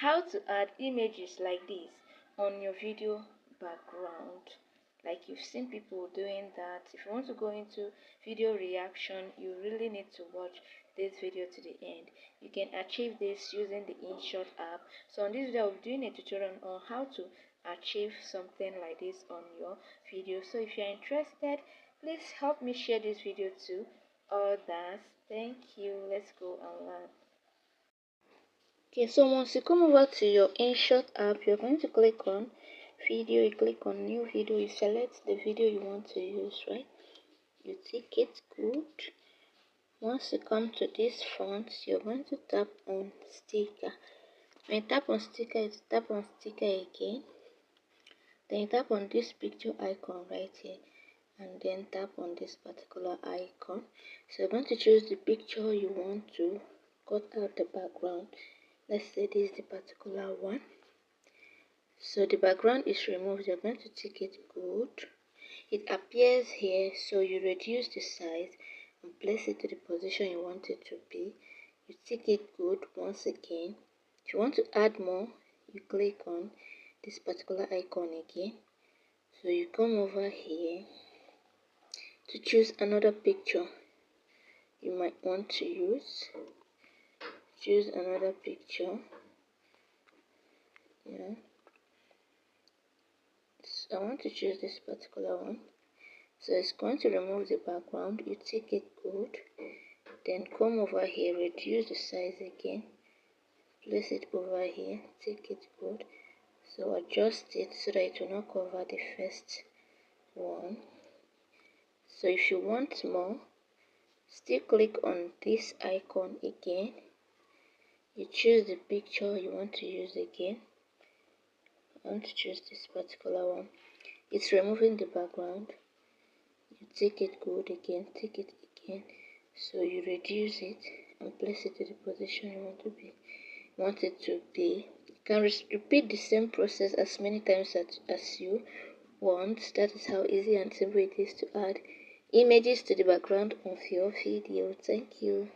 how to add images like this on your video background. Like you've seen people doing that. If you want to go into video reaction, you really need to watch this video to the end. You can achieve this using the InShot app. So on this video, I'll be doing a tutorial on how to achieve something like this on your video. So if you're interested, please help me share this video to others. Thank you. Let's go and learn. Okay, so once you come over to your InShot app, you're going to click on video. You click on new video, you select the video you want to use, right? You take it good. Once you come to this font, you're going to tap on sticker. When you tap on sticker, you tap on sticker again. Then you tap on this picture icon right here, and then tap on this particular icon. So you're going to choose the picture you want to cut out the background. Let's say this is the particular one. So the background is removed. You're going to take it good. It appears here, so you reduce the size and place it to the position you want it to be. You take it good once again. If you want to add more, you click on this particular icon again. So you come over here to choose another picture you might want to use. Choose another picture. Yeah. So I want to choose this particular one. So it's going to remove the background. You take it good. Then come over here, reduce the size again. Place it over here. Take it good. So adjust it so that it will not cover the first one. So if you want more, still click on this icon again. You choose the picture you want to use again. I want to choose this particular one. It's removing the background. You take it good again, take it again. So you reduce it and place it to the position you want it to be. You can repeat the same process as many times as you want. That is how easy and simple it is to add images to the background of your video. Thank you.